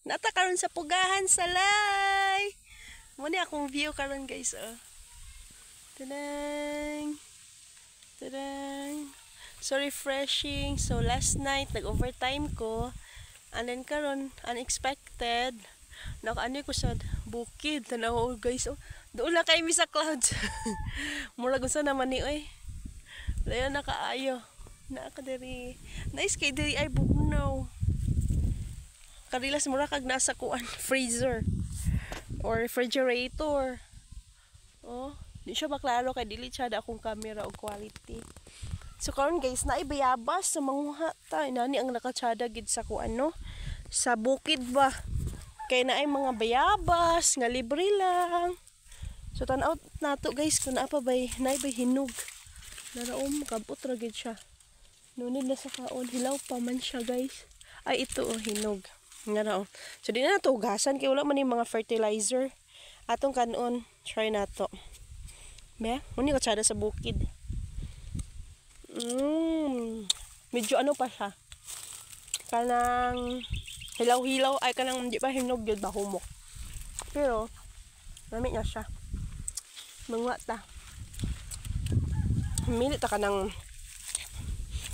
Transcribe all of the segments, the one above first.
Nata karon sa pugahan salay. Muna akong view karon guys, oh. Tadang. Tadang. So refreshing. So last night nag-overtime ko. And then karon unexpected. Nakaano ko sa bukid. Tanaw guys, oh. Doon lang kay mi sa clouds. Murag usa naman ni oy. Layo na kaayo. Naaka diri. Nice kay diri ay bugnaw. Kadilas mura kag nasa kuan freezer or refrigerator. Oh, di siya maklaro kay dili siya da akong camera og quality. So karon guys, naay bayabas sa manguha ta. Inani ang nakatsada gid sa kuan no. Sa bukid ba. Kay naay mga bayabas nga libre lang. So tan-out nato guys kun apa bay naay bay hinog. Naraom kabot ra gid siya. Nunid na sa kaon, hilaw pa man siya guys. Ay ito oh, hinog. Nga na oh. So di na nato ugasan kay wala man yung mga fertilizer. Atong kanon, try nato. Be, muni ko tsada sa bukid. Medyo ano pa siya. Kanang hilaw-hilaw ay kanang di pa hinog gyud ba humok. Pero lami na siya. Mangwa ta. Minit ta kanang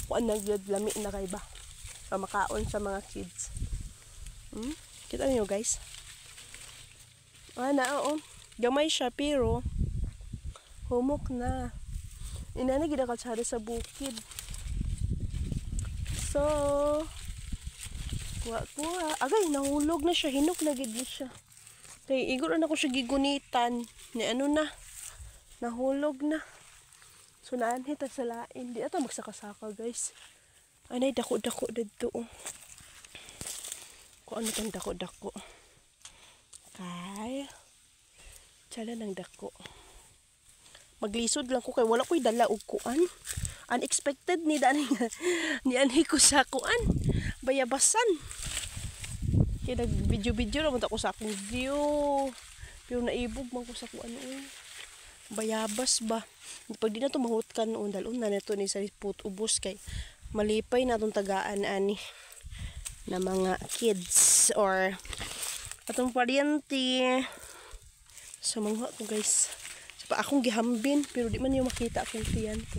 kuan na gyud lami na kay ba. Para makaon sa mga kids. Kita niyo guys. Oo. Gamay siya pero humok na. Inana gid ka tsada sa bukid. So kuha. Agay nahulog na siya, hinok na gid siya. Kay igor na ko siya gigunitan. Ni ano na. Nahulog na. So naan hita sa lain. Di ata magsaka-saka guys. Anay dako-dako dito. Kung ano tang dako-dako. Kay tsada ng dako. Maglisod lang ko kay wala ko'y dala og kuan. Unexpected ni dani ni anhi ko sa kuan. Bayabasan. Kaya nag-video-video naman ako sa akong view. Pero naibog man ko sa kuan oy. Bayabas ba. Pag di na to mahutkan noon dalon na neto ni sa put ubos kay malipay na tong tagaan ani na mga kids or atong paryente. So mangha ko guys. So pa akong gihambin pero di man niyo makita akong tiyan ko.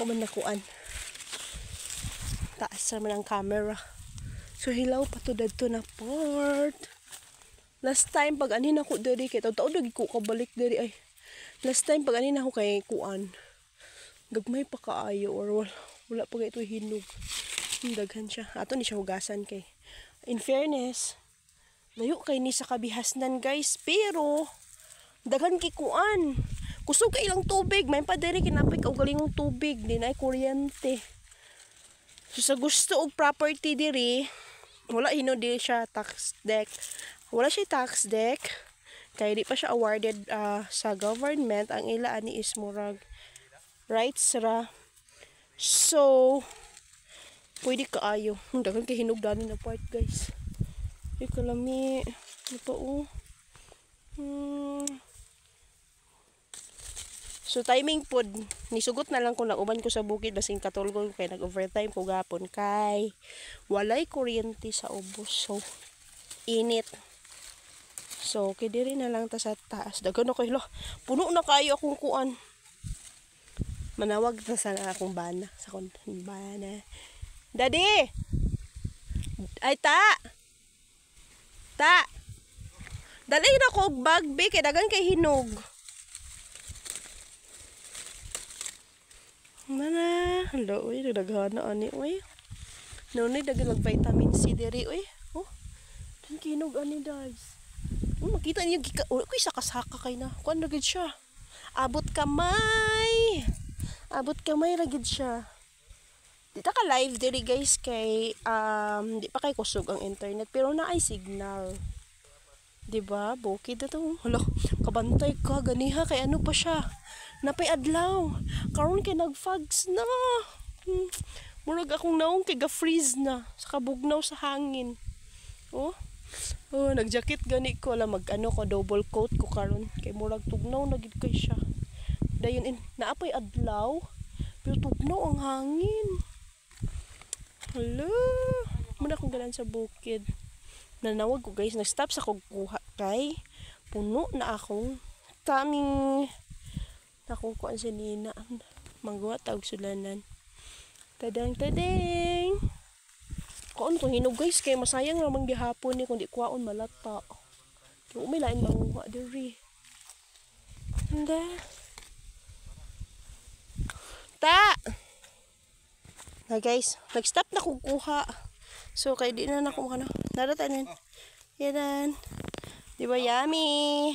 Kuman na kuan. Taas naman ang camera. So hilaw pa to dadto na part. Last time pag anin ako diri kay taw-taw dagi ko kabalik diri ay. Last time pag anin ako kay kuan. Gagmay pa kaayo or wala pa kay ito hinog. Daghan siya. Ato ni siya hugasan kay. In fairness, layo kay ni sa kabihasnan guys, pero daghan kay kuan. Kusog kay ilang tubig, may pa diri kinapay og galingong tubig, di na kuryente. So sa gusto og property diri, wala hino diri siya tax deck. Wala siya tax deck. Kay di pa siya awarded sa government. Ang ila ani is murag rights ra. So pwede kaayo. Daghan kay hinugdanon na part guys. Ay kalami. Ito oh. So timing pod nisugot na lang kung nauban ko sa bukid basing katulgol kay nag-overtime ko gapon kay walay kuryente sa ubos. So init. So kay diri na lang ta sa taas. Daghan na kay lo. Puno na kayo akong kuan. Manawag ta sa akong bana sa akong bana. Daddy! Ay, ta! Ta! Dali na ko bag, be. Kaya dagan kay hinog. Mana? Hello, uy. Nagdaghan na ani, uy. Noon dagan mag-vitamin C diri, uy. Oh, dan kinog ani, guys. Oh, makita niyo, uy, saka-saka kay na. Kuan na gid siya. Abot kamay. Abot kamay ra gid siya. Di ta ka live diri guys kay di pa kay kusog ang internet pero naay signal. Di ba? Bukid na to. Hala, kabantay ka ganiha kay ano pa siya. Napay adlaw. Karon kay nagfogs na. Murag akong naong kay ga-freeze na sa kabugnaw sa hangin. Oh. Oh, nagjacket gani ko ala mag-ano ko double coat ko karon kay murag tugnaw na gid kay siya. Dayon naapay adlaw pero tugnaw ang hangin. Hello. Muna akong ganan sa bukid. nanawag ko guys, nag-stop sa kuha kay puno na akong taming nakukuha sa nina. Mangguha tawag sulanan. Tadang tadeng. Kaon ko hinog guys kay masayang ramang gihapon ni kundi kuwaon malata. Kay umay lain manguha diri. Handa. Ta. Na guys, nag-stop na kog kuha. So kay di na nako makano. Narata nan. Yan. Di ba yummy?